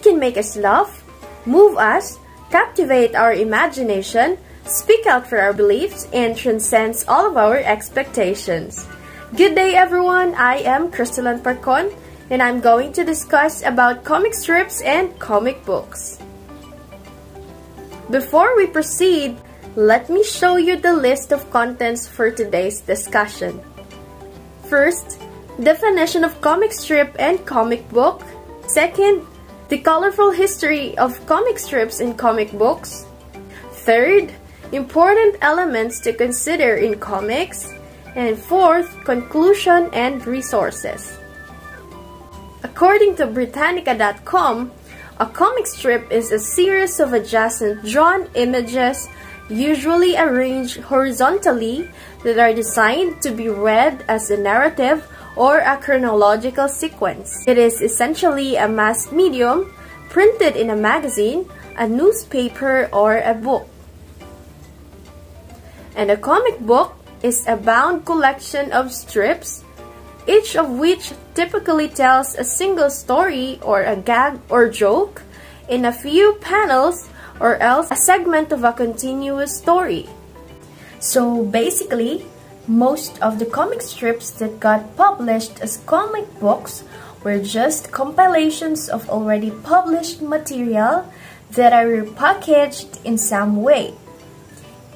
can make us laugh, move us, captivate our imagination, speak out for our beliefs, and transcends all of our expectations. Good day everyone, I am Crystalline Parcon, and I'm going to discuss about comic strips and comic books. Before we proceed, let me show you the list of contents for today's discussion. First, definition of comic strip and comic book. Second, the colorful history of comic strips and comic books. Third, important elements to consider in comics. And fourth, conclusion and resources. According to Britannica.com, a comic strip is a series of adjacent drawn images, usually arranged horizontally, that are designed to be read as a narrative or a chronological sequence. It is essentially a mass medium printed in a magazine, a newspaper, or a book. And a comic book is a bound collection of strips, each of which typically tells a single story or a gag or joke in a few panels, or else a segment of a continuous story. So basically, most of the comic strips that got published as comic books were just compilations of already published material that are repackaged in some way.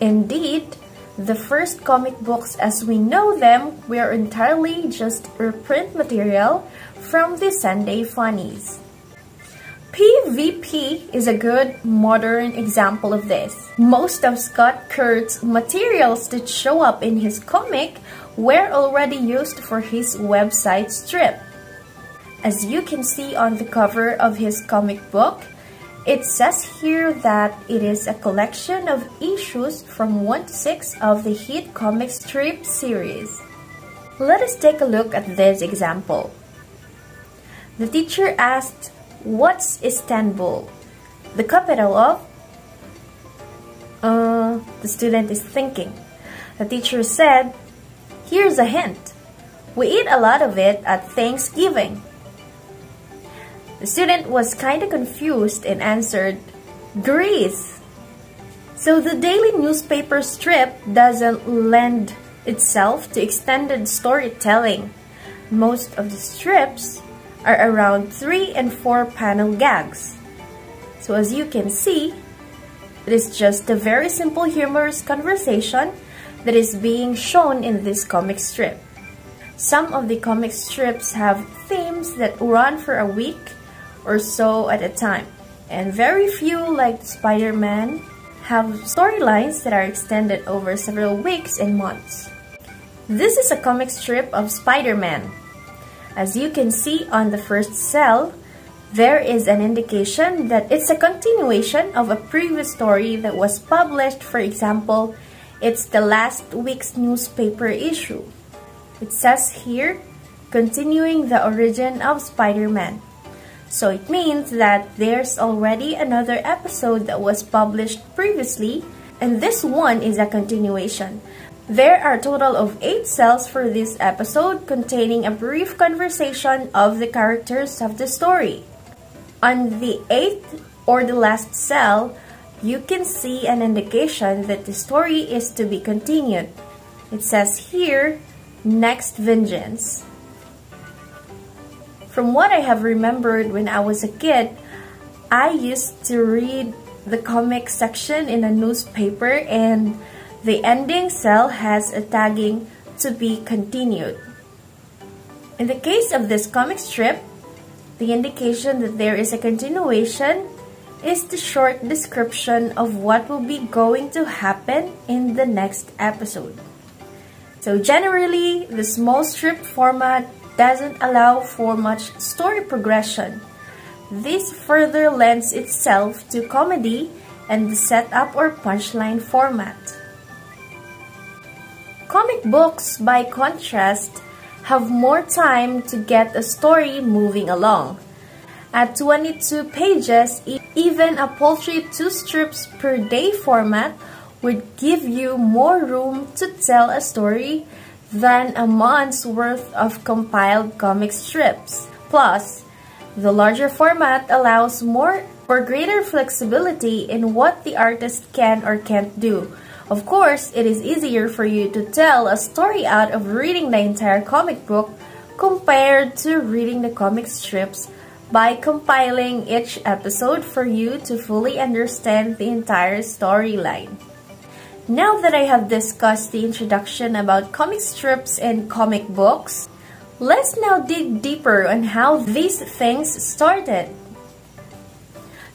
Indeed, the first comic books as we know them were entirely just reprint material from the Sunday Funnies. PvP is a good modern example of this. Most of Scott Kurtz's materials that show up in his comic were already used for his website strip. As you can see on the cover of his comic book, it says here that it is a collection of issues from 1 to 6 of the hit comic strip series. Let us take a look at this example. The teacher asked, "What's Istanbul? The capital of?" The student is thinking. The teacher said, "Here's a hint. We eat a lot of it at Thanksgiving." The student was kind of confused and answered, "Greece." So the daily newspaper strip doesn't lend itself to extended storytelling. Most of the strips are around 3 and 4 panel gags. So as you can see, it is just a very simple humorous conversation that is being shown in this comic strip. Some of the comic strips have themes that run for a week or so at a time, and very few, like Spiderman, have storylines that are extended over several weeks and months. This is a comic strip of Spiderman. As you can see on the first cell, there is an indication that it's a continuation of a previous story that was published. For example, it's the last week's newspaper issue. It says here, "Continuing the origin of Spider-Man." So it means that there's already another episode that was published previously, and this one is a continuation. There are a total of 8 cells for this episode, containing a brief conversation of the characters of the story. On the 8th or the last cell, you can see an indication that the story is to be continued. It says here, "Next Vengeance." From what I have remembered when I was a kid, I used to read the comic section in a newspaper, and the ending cell has a tagging "to be continued." In the case of this comic strip, the indication that there is a continuation is the short description of what will be going to happen in the next episode. So generally, the small strip format doesn't allow for much story progression. This further lends itself to comedy and the setup or punchline format. Comic books, by contrast, have more time to get a story moving along. At 22 pages, even a paltry 2 strips per day format would give you more room to tell a story than a month's worth of compiled comic strips. Plus, The larger format allows more or greater flexibility in what the artist can or can't do. Of course, it is easier for you to tell a story out of reading the entire comic book compared to reading the comic strips by compiling each episode for you to fully understand the entire storyline. Now that I have discussed the introduction about comic strips and comic books, let's now dig deeper on how these things started.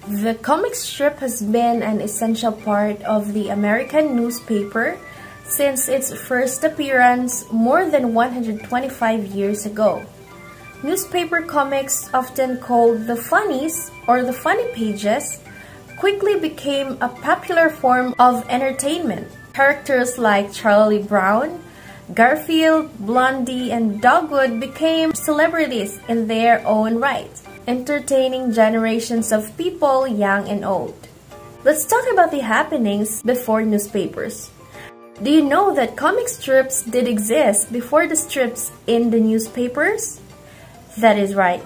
The comic strip has been an essential part of the American newspaper since its first appearance more than 125 years ago. Newspaper comics, often called the funnies or the funny pages, quickly became a popular form of entertainment. Characters like Charlie Brown, Garfield, Blondie, and Dogwood became celebrities in their own right, entertaining generations of people, young and old. Let's talk about the happenings before newspapers. Do you know that comic strips did exist before the strips in the newspapers? That is right.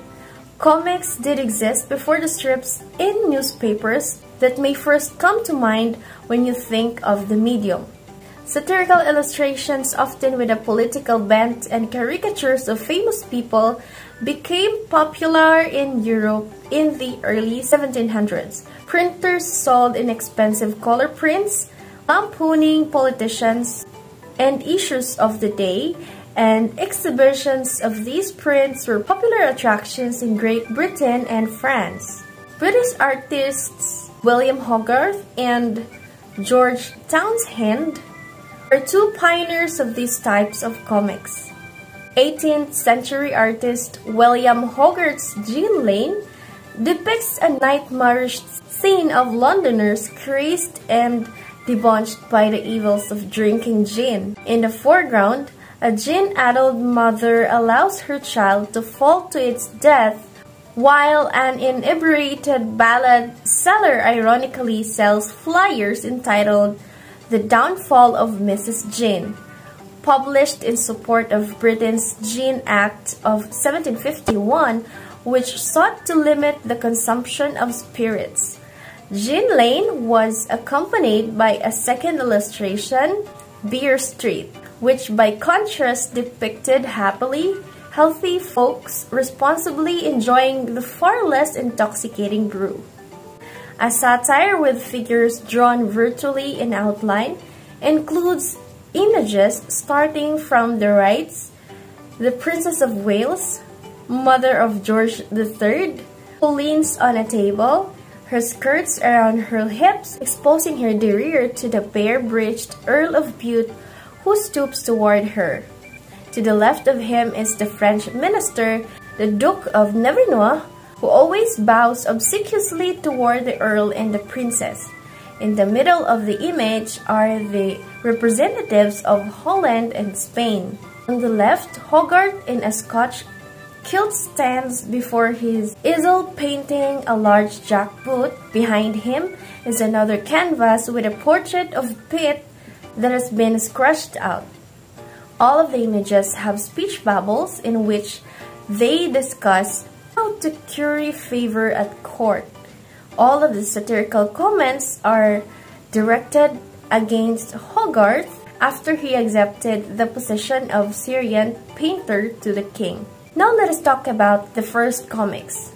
Comics did exist before the strips in newspapers that may first come to mind when you think of the medium. Satirical illustrations, often with a political bent, and caricatures of famous people became popular in Europe in the early 1700s. Printers sold inexpensive color prints, lampooning politicians and issues of the day, and exhibitions of these prints were popular attractions in Great Britain and France. British artists William Hogarth and George Townshend are two pioneers of these types of comics. 18th century artist William Hogarth's Jean Lane depicts a nightmarish scene of Londoners crazed and debauched by the evils of drinking gin. In the foreground, a gin-addled mother allows her child to fall to its death, while an inebriated ballad seller ironically sells flyers entitled "The Downfall of Mrs. Gin," published in support of Britain's Gin Act of 1751, which sought to limit the consumption of spirits. Jean Lane was accompanied by a second illustration, Beer Street, which by contrast depicted happily healthy folks responsibly enjoying the far less intoxicating brew. A satire with figures drawn virtually in outline includes images starting from the right, the Princess of Wales, mother of George III, who leans on a table, her skirts around her hips, exposing her derriere to the bare-breeched Earl of Bute, who stoops toward her. To the left of him is the French minister, the Duke of Nevernois, who always bows obsequiously toward the Earl and the Princess. In the middle of the image are the representatives of Holland and Spain. On the left, Hogarth in a Scotch kilt stands before his easel painting a large jackboot. Behind him is another canvas with a portrait of Pitt that has been scratched out. All of the images have speech bubbles in which they discuss how to curry favor at court. All of the satirical comments are directed against Hogarth after he accepted the position of Syrian painter to the king. Now let us talk about the first comics.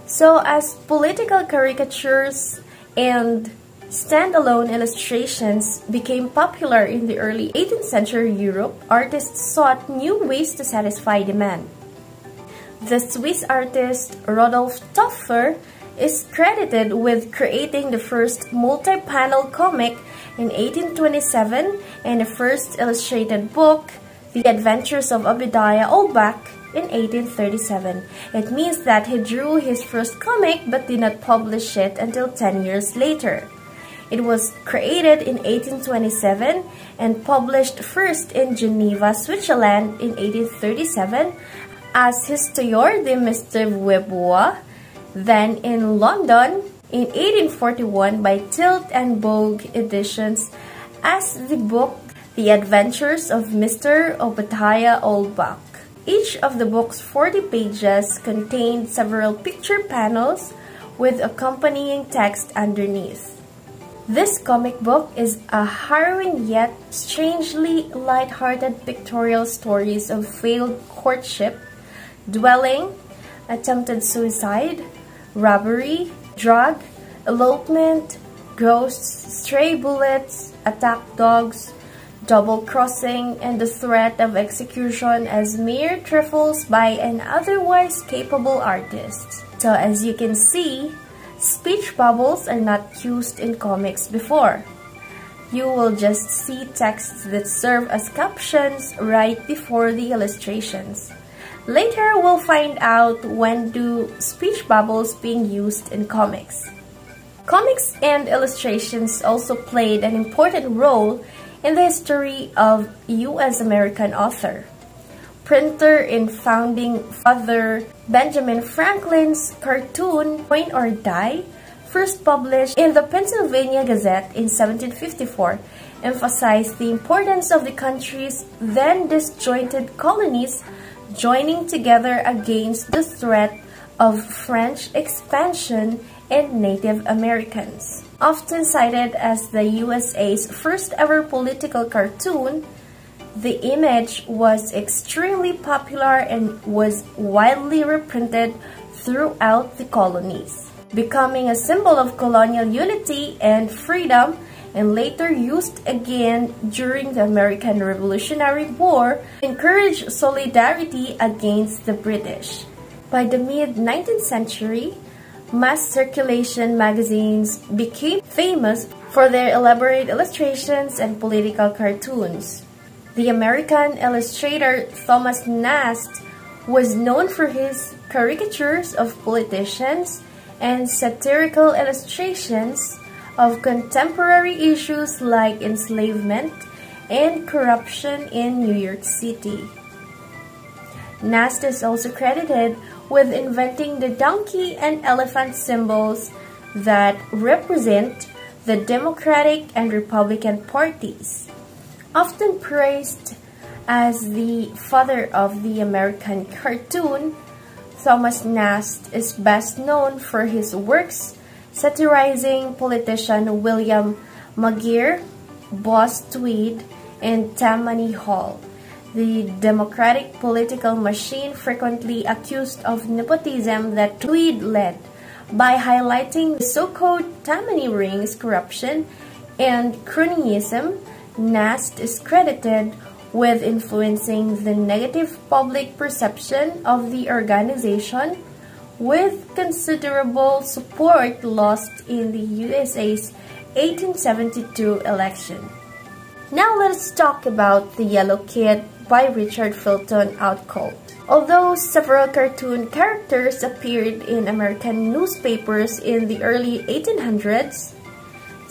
So as political caricatures and standalone illustrations became popular in the early 18th century Europe, artists sought new ways to satisfy demand. The Swiss artist Rodolphe Töpffer is credited with creating the first multi-panel comic in 1827 and the first illustrated book, The Adventures of Obadiah Oldbuck, in 1837. It means that he drew his first comic but did not publish it until 10 years later. It was created in 1827 and published first in Geneva, Switzerland in 1837 as Histoire de Mr. Webbois, then in London in 1841 by Tilt and Bogue Editions as the book The Adventures of Mr. Obadiah Oldbuck. Each of the book's 40 pages contained several picture panels with accompanying text underneath. This comic book is a harrowing yet strangely light-hearted pictorial stories of failed courtship, dwelling, attempted suicide, robbery, drug, elopement, ghosts, stray bullets, attacked dogs, double-crossing, and the threat of execution as mere trifles by an otherwise capable artist. So as you can see, speech bubbles are not used in comics before. You will just see texts that serve as captions right before the illustrations. Later, we'll find out when do speech bubbles being used in comics. Comics and illustrations also played an important role in the history of U.S. American author. Printer and founding father Benjamin Franklin's cartoon Win or Die, first published in the Pennsylvania Gazette in 1754, emphasized the importance of the country's then disjointed colonies joining together against the threat of French expansion and Native Americans. Often cited as the USA's first ever political cartoon, the image was extremely popular and was widely reprinted throughout the colonies, becoming a symbol of colonial unity and freedom, and later used again during the American Revolutionary War to encourage solidarity against the British. By the mid-19th century, mass circulation magazines became famous for their elaborate illustrations and political cartoons. The American illustrator Thomas Nast was known for his caricatures of politicians and satirical illustrations of contemporary issues like enslavement and corruption in New York City. Nast is also credited with inventing the donkey and elephant symbols that represent the Democratic and Republican parties. Often praised as the father of the American cartoon, Thomas Nast is best known for his works satirizing politician William McGeer, Boss Tweed, and Tammany Hall, the Democratic political machine frequently accused of nepotism that Tweed led, by highlighting the so-called Tammany Rings corruption and cronyism. Nast is credited with influencing the negative public perception of the organization, with considerable support lost in the USA's 1872 election. Now let's talk about The Yellow Kid by Richard Fulton Outcault. Although several cartoon characters appeared in American newspapers in the early 1800s,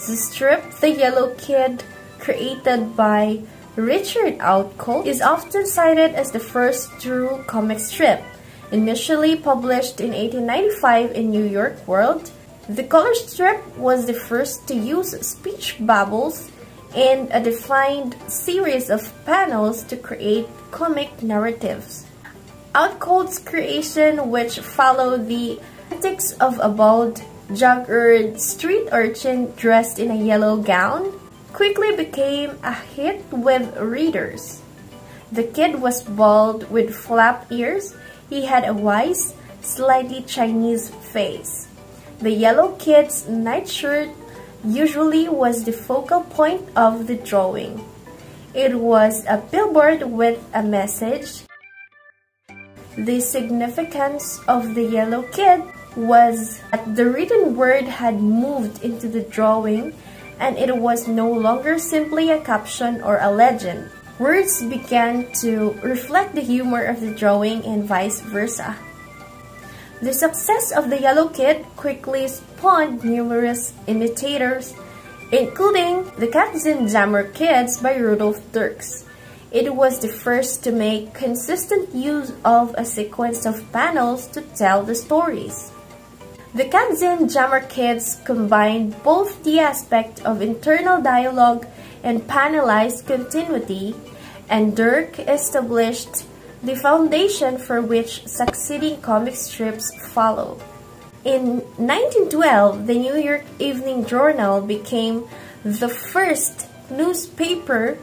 the strip The Yellow Kid, created by Richard Outcault, is often cited as the first true comic strip. Initially published in 1895 in New York World, the color strip was the first to use speech bubbles and a defined series of panels to create comic narratives. Outcault's creation, which followed the antics of a bald, jug-eared street urchin dressed in a yellow gown, quickly became a hit with readers. The kid was bald with flap ears. He had a wise, slightly Chinese face. The Yellow Kid's nightshirt usually was the focal point of the drawing. It was a billboard with a message. The significance of the Yellow Kid was that the written word had moved into the drawing, and it was no longer simply a caption or a legend. Words began to reflect the humor of the drawing and vice versa. The success of the Yellow Kid quickly spawned numerous imitators, including the Katzenjammer Kids by Rudolph Dirks. It was the first to make consistent use of a sequence of panels to tell the stories. The Katzenjammer Kids combined both the aspect of internal dialogue and panelized continuity, and Dirk established the foundation for which succeeding comic strips follow. In 1912, the New York Evening Journal became the first newspaper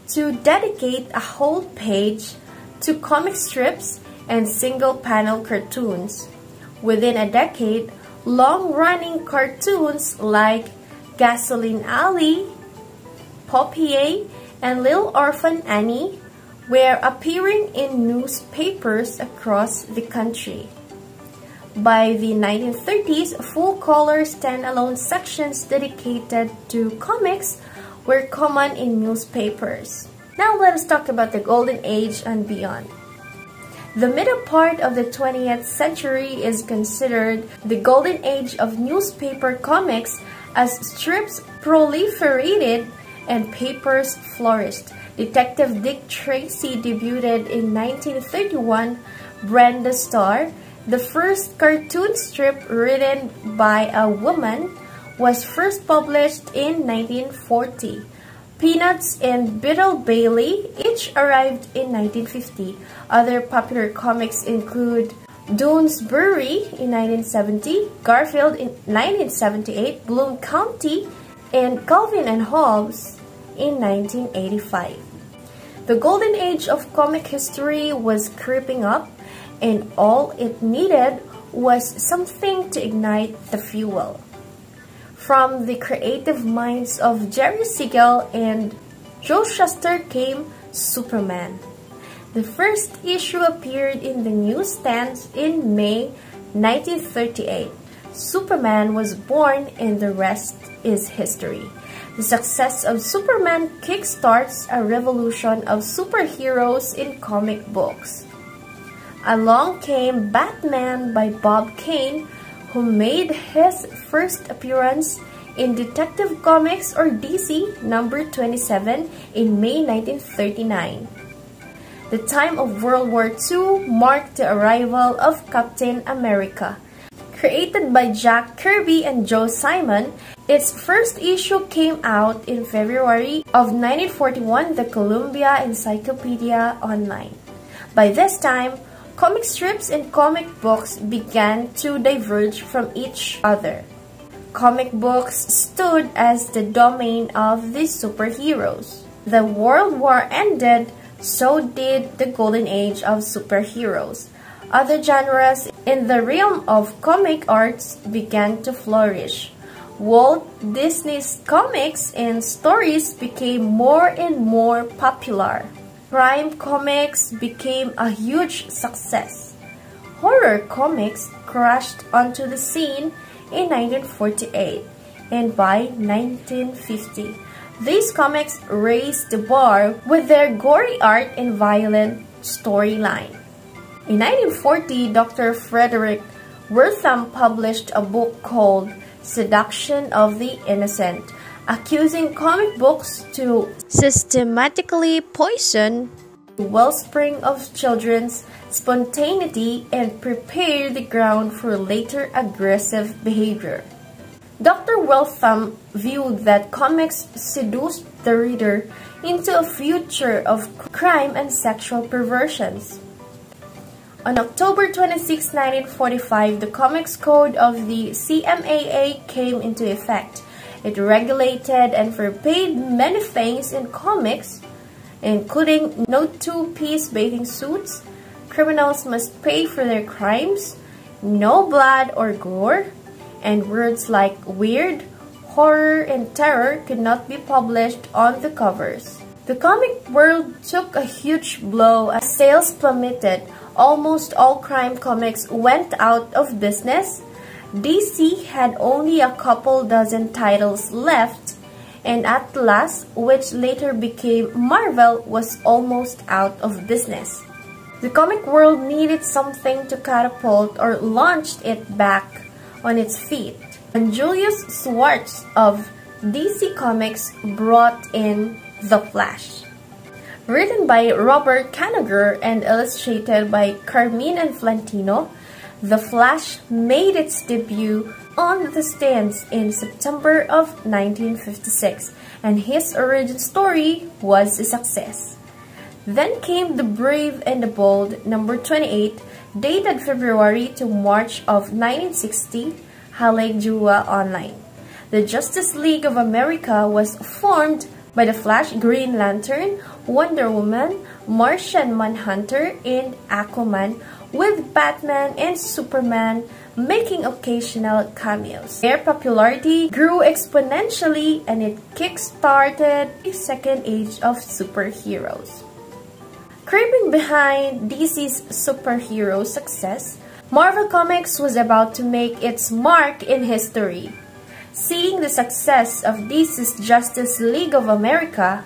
to dedicate a whole page to comic strips and single-panel cartoons. Within a decade, long-running cartoons like Gasoline Alley, Popeye, and Little Orphan Annie were appearing in newspapers across the country. By the 1930s, full-color standalone sections dedicated to comics were common in newspapers. Now let us talk about the Golden Age and beyond. The middle part of the 20th century is considered the Golden Age of newspaper comics as strips proliferated and papers flourished. Detective Dick Tracy debuted in 1931, Brenda Starr. The first cartoon strip written by a woman was first published in 1940. Peanuts and Beetle Bailey each arrived in 1950. Other popular comics include Doonesbury in 1970, Garfield in 1978, Bloom County, and Calvin and Hobbes in 1985. The golden age of comic history was creeping up, and all it needed was something to ignite the fuel. From the creative minds of Jerry Siegel and Joe Shuster came Superman. The first issue appeared in the newsstands in May 1938. Superman was born, and the rest is history. The success of Superman kickstarts a revolution of superheroes in comic books. Along came Batman by Bob Kane, who made his first appearance in Detective Comics or DC number 27 in May 1939. The time of World War II marked the arrival of Captain America. Created by Jack Kirby and Joe Simon, its first issue came out in February of 1941, the Columbia Encyclopedia Online. By this time, comic strips and comic books began to diverge from each other. Comic books stood as the domain of the superheroes. The World War ended, so did the golden age of superheroes. Other genres in the realm of comic arts began to flourish. Walt Disney's comics and stories became more and more popular. Crime comics became a huge success. Horror comics crashed onto the scene in 1948, and by 1950, these comics raised the bar with their gory art and violent storyline. In 1940, Dr. Frederick Wertham published a book called Seduction of the Innocent, accusing comic books to systematically poison the wellspring of children's spontaneity and prepare the ground for later aggressive behavior. Dr. Wertham viewed that comics seduced the reader into a future of crime and sexual perversions. On October 26, 1945, the Comics Code of the CMAA came into effect. It regulated and forbade many things in comics, including no two-piece bathing suits, criminals must pay for their crimes, no blood or gore, and words like weird, horror, and terror could not be published on the covers. The comic world took a huge blow as sales plummeted. Almost all crime comics went out of business. DC had only a couple dozen titles left, and Atlas, which later became Marvel, was almost out of business. The comic world needed something to catapult or launched it back on its feet, and Julius Schwartz of DC Comics brought in The Flash. Written by Robert Kanigher and illustrated by Carmine Infantino, The Flash made its debut on the stands in September of 1956, and his origin story was a success. Then came The Brave and the Bold, number 28, dated February to March of 1960, Halegua Online. The Justice League of America was formed by the Flash, Green Lantern, Wonder Woman, Martian Manhunter, and Aquaman, with Batman and Superman making occasional cameos. Their popularity grew exponentially and it kick-started a second age of superheroes. Creeping behind DC's superhero success, Marvel Comics was about to make its mark in history. Seeing the success of DC's Justice League of America,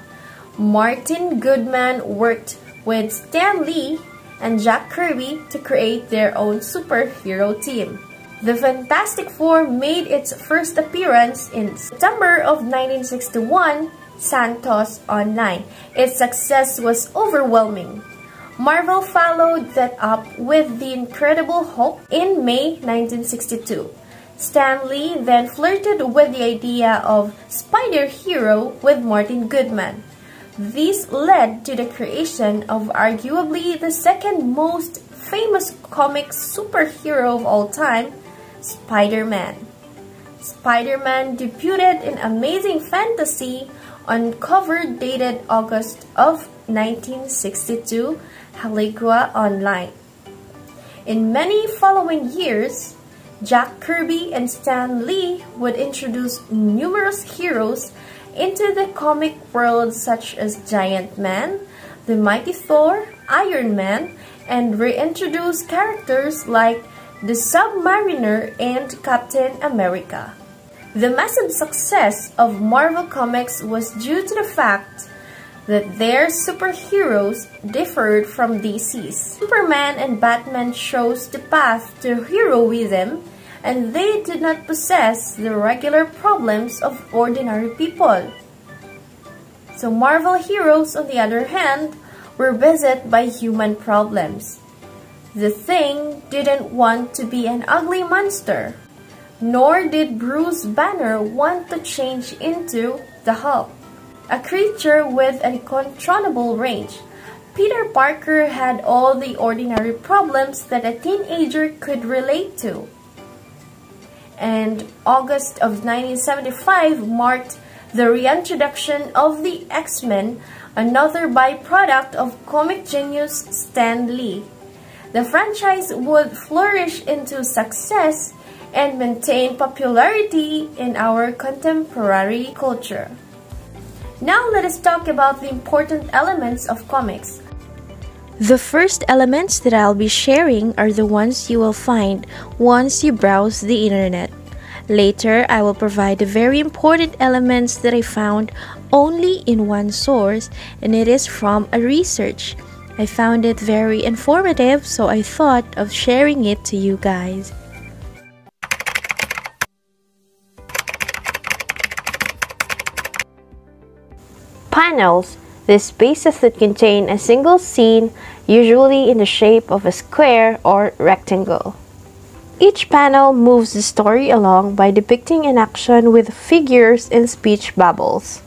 Martin Goodman worked with Stan Lee and Jack Kirby to create their own superhero team. The Fantastic Four made its first appearance in September of 1961, Santos Online. Its success was overwhelming. Marvel followed that up with The Incredible Hulk in May 1962. Stan Lee then flirted with the idea of Spider-Hero with Martin Goodman. This led to the creation of arguably the second most famous comic superhero of all time, Spider-Man. Spider-Man debuted in Amazing Fantasy on cover dated August of 1962, Halegua Online. In many following years, Jack Kirby and Stan Lee would introduce numerous heroes into the comic world such as Giant Man, the Mighty Thor, Iron Man, and reintroduce characters like the Submariner and Captain America. The massive success of Marvel Comics was due to the fact that their superheroes differed from DC's. Superman and Batman chose the path to heroism, and they did not possess the regular problems of ordinary people. So Marvel heroes, on the other hand, were beset by human problems. The Thing didn't want to be an ugly monster, nor did Bruce Banner want to change into the Hulk, a creature with an uncontrollable range. Peter Parker had all the ordinary problems that a teenager could relate to. And August of 1975 marked the reintroduction of the X-Men, another byproduct of comic genius Stan Lee. The franchise would flourish into success and maintain popularity in our contemporary culture. Now let us talk about the important elements of comics. The first elements that I'll be sharing are the ones you will find once you browse the internet. Later, I will provide the very important elements that I found only in one source, and it is from a research. I found it very informative, so I thought of sharing it to you guys. Panels, the spaces that contain a single scene, usually in the shape of a square or rectangle. Each panel moves the story along by depicting an action with figures and speech bubbles.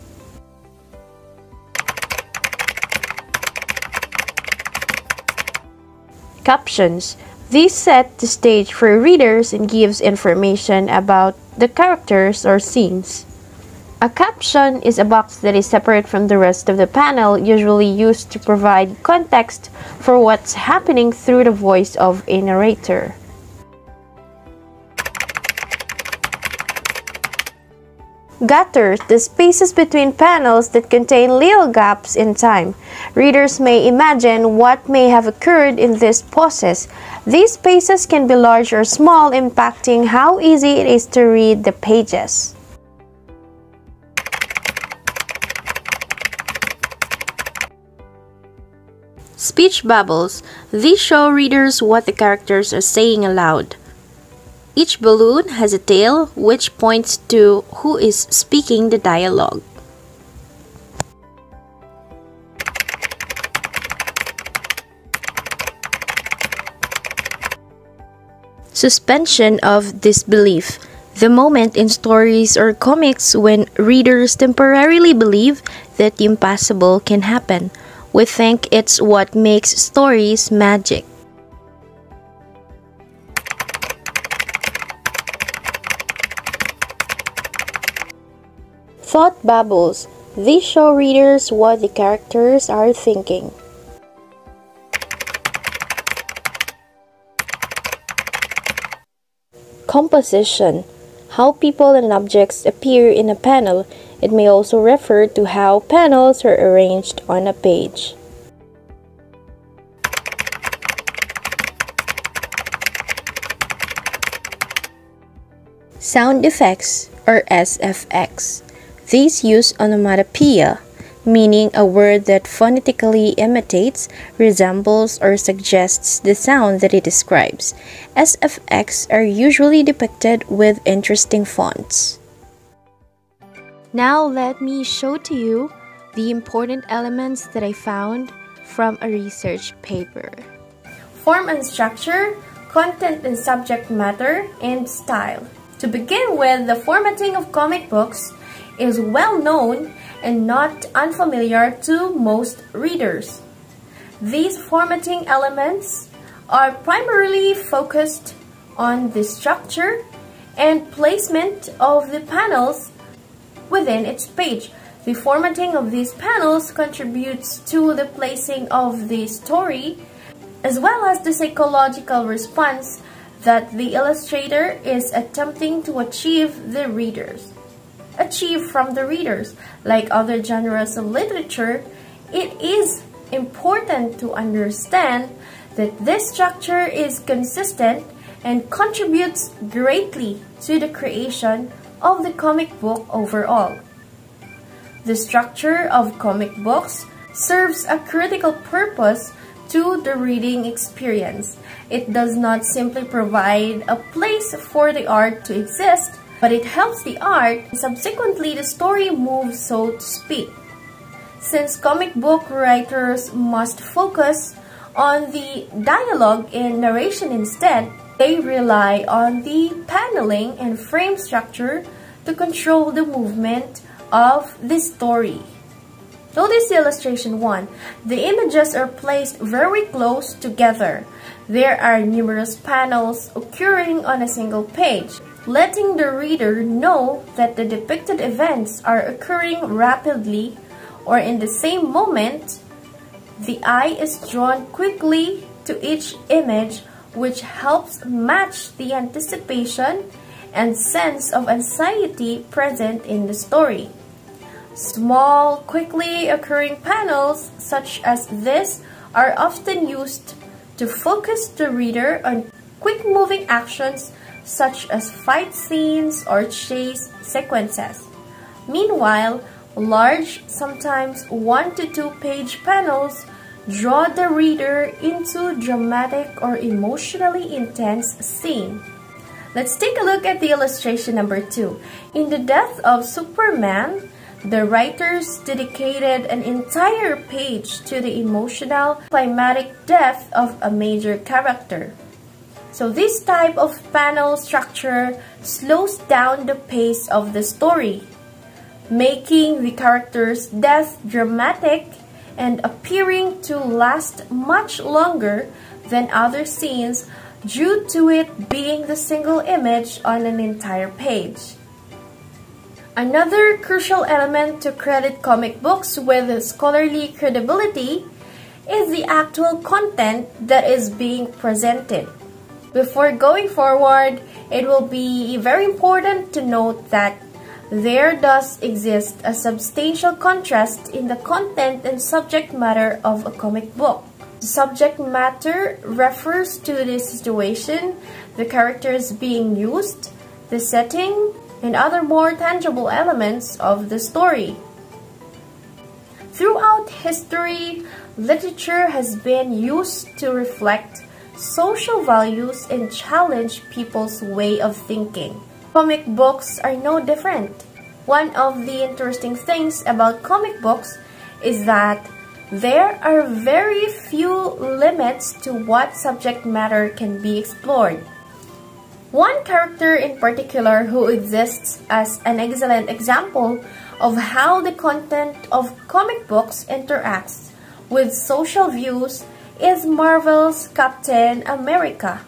Captions. These set the stage for readers and gives information about the characters or scenes. A caption is a box that is separate from the rest of the panel, usually used to provide context for what's happening through the voice of a narrator. Gutters, the spaces between panels that contain little gaps in time. Readers may imagine what may have occurred in this process. These spaces can be large or small, impacting how easy it is to read the pages. Speech bubbles. These show readers what the characters are saying aloud. Each balloon has a tail which points to who is speaking the dialogue. Suspension of disbelief. The moment in stories or comics when readers temporarily believe that the impossible can happen. We think it's what makes stories magic. Thought bubbles. These show readers what the characters are thinking. Composition. How people and objects appear in a panel. It may also refer to how panels are arranged on a page. Sound effects, or SFX. These use onomatopoeia, meaning a word that phonetically imitates, resembles, or suggests the sound that it describes. SFX are usually depicted with interesting fonts. Now let me show to you the important elements that I found from a research paper. Form and structure, content and subject matter, and style. To begin with, the formatting of comic books is well known and not unfamiliar to most readers. These formatting elements are primarily focused on the structure and placement of the panels within its page. The formatting of these panels contributes to the placing of the story as well as the psychological response that the illustrator is attempting to achieve from the readers. Like other genres of literature, it is important to understand that this structure is consistent and contributes greatly to the creation of the comic book overall. The structure of comic books serves a critical purpose to the reading experience. It does not simply provide a place for the art to exist, but it helps the art and subsequently the story move, so to speak. Since comic book writers must focus on the dialogue and narration instead, they rely on the paneling and frame structure to control the movement of the story. Notice illustration 1. The images are placed very close together. There are numerous panels occurring on a single page, letting the reader know that the depicted events are occurring rapidly or in the same moment. The eye is drawn quickly to each image, which helps match the anticipation and sense of anxiety present in the story. Small, quickly occurring panels such as this are often used to focus the reader on quick-moving actions such as fight scenes or chase sequences. Meanwhile, large, sometimes 1 to 2 page panels draw the reader into dramatic or emotionally intense scene. Let's take a look at the illustration number 2. In the death of Superman, the writers dedicated an entire page to the emotional, climatic death of a major character. So this type of panel structure slows down the pace of the story, making the character's death dramatic and appearing to last much longer than other scenes due to it being the single image on an entire page. Another crucial element to credit comic books with scholarly credibility is the actual content that is being presented. Before going forward, it will be very important to note that there does exist a substantial contrast in the content and subject matter of a comic book. Subject matter refers to the situation, the characters being used, the setting, and other more tangible elements of the story. Throughout history, literature has been used to reflect social values and challenge people's way of thinking. Comic books are no different. One of the interesting things about comic books is that there are very few limits to what subject matter can be explored. One character in particular who exists as an excellent example of how the content of comic books interacts with social views is Marvel's Captain America.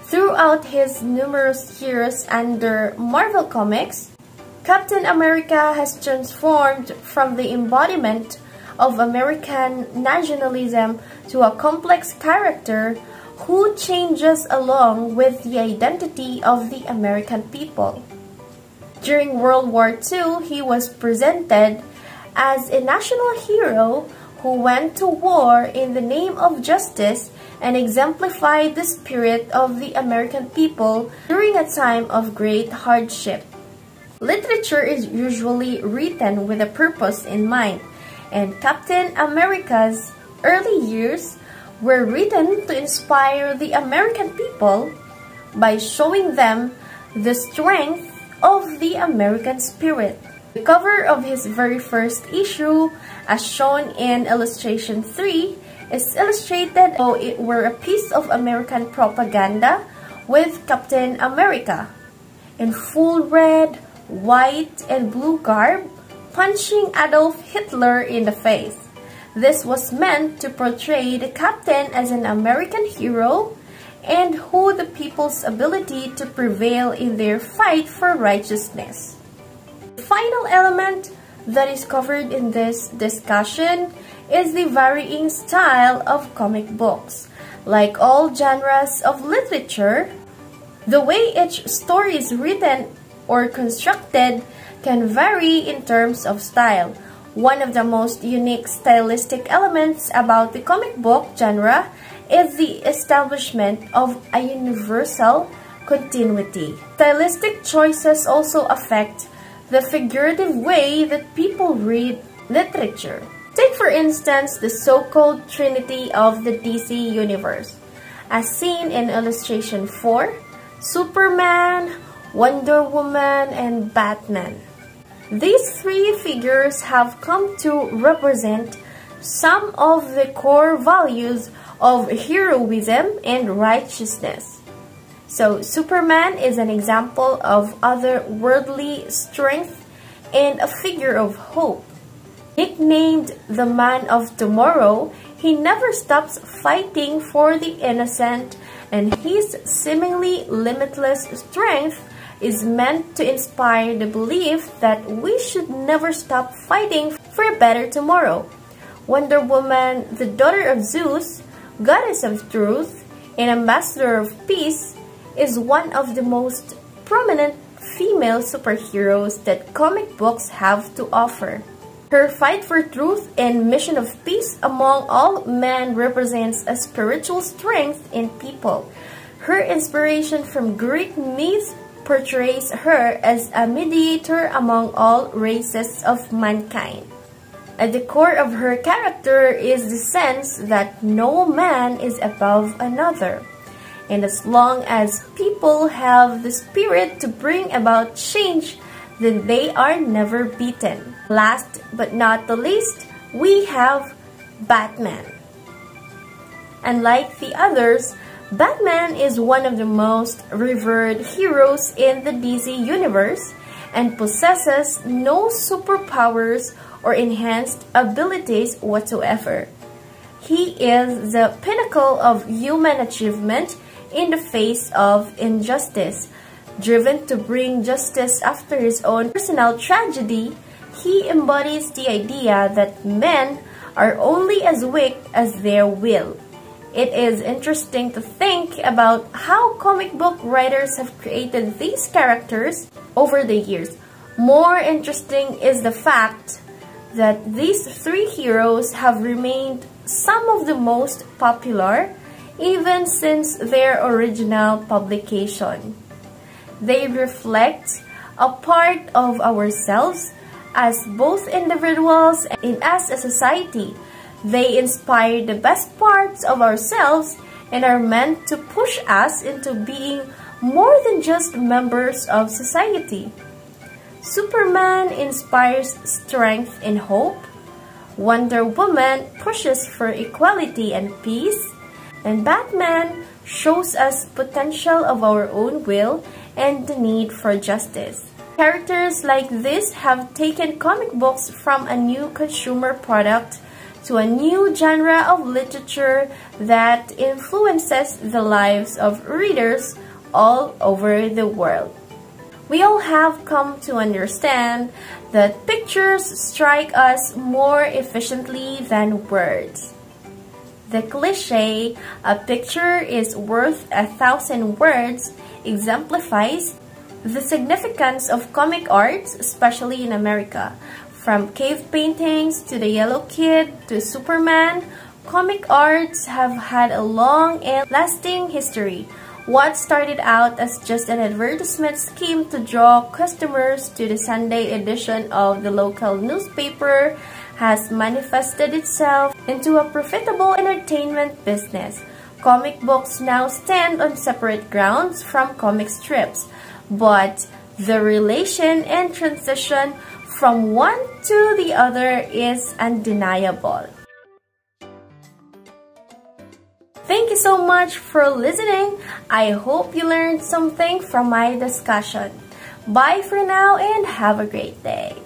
Throughout his numerous years under Marvel Comics, Captain America has transformed from the embodiment of American nationalism to a complex character who changes along with the identity of the American people. During World War II, he was presented as a national hero who went to war in the name of justice and exemplified the spirit of the American people during a time of great hardship. Literature is usually written with a purpose in mind, and Captain America's early years were written to inspire the American people by showing them the strength of the American spirit. The cover of his very first issue, as shown in illustration 3, is illustrated as though it were a piece of American propaganda with Captain America in full red, white, and blue garb, punching Adolf Hitler in the face. This was meant to portray the captain as an American hero and who the people's ability to prevail in their fight for righteousness. The final element that is covered in this discussion is the varying style of comic books. Like all genres of literature, the way each story is written or constructed can vary in terms of style. One of the most unique stylistic elements about the comic book genre is the establishment of a universal continuity. Stylistic choices also affect the figurative way that people read literature. Take for instance the so-called trinity of the DC universe, as seen in illustration 4, Superman, Wonder Woman, and Batman. These three figures have come to represent some of the core values of heroism and righteousness. So Superman is an example of otherworldly strength and a figure of hope. Nicknamed the Man of Tomorrow, he never stops fighting for the innocent, and his seemingly limitless strength is meant to inspire the belief that we should never stop fighting for a better tomorrow. Wonder Woman, the daughter of Zeus, goddess of truth, and ambassador of peace, is one of the most prominent female superheroes that comic books have to offer. Her fight for truth and mission of peace among all men represents a spiritual strength in people. Her inspiration from Greek myths portrays her as a mediator among all races of mankind. At the core of her character is the sense that no man is above another, and as long as people have the spirit to bring about change, then they are never beaten. Last but not the least, we have Batman. Unlike the others, Batman is one of the most revered heroes in the DC universe and possesses no superpowers or enhanced abilities whatsoever. He is the pinnacle of human achievement in the face of injustice. Driven to bring justice after his own personal tragedy, he embodies the idea that men are only as weak as their will. It is interesting to think about how comic book writers have created these characters over the years. More interesting is the fact that these three heroes have remained some of the most popular even since their original publication. They reflect a part of ourselves as both individuals and as a society. They inspire the best parts of ourselves and are meant to push us into being more than just members of society. Superman inspires strength and hope. Wonder Woman pushes for equality and peace. And Batman shows us potential of our own will and the need for justice. Characters like this have taken comic books from a new consumer product to a new genre of literature that influences the lives of readers all over the world. We all have come to understand that pictures strike us more efficiently than words. The cliché, "a picture is worth 1,000 words," exemplifies the significance of comic arts, especially in America. From cave paintings to the Yellow Kid to Superman, comic arts have had a long and lasting history. What started out as just an advertisement scheme to draw customers to the Sunday edition of the local newspaper has manifested itself into a profitable entertainment business. Comic books now stand on separate grounds from comic strips, but the relation and transition from one to the other is undeniable. Thank you so much for listening. I hope you learned something from my discussion. Bye for now and have a great day.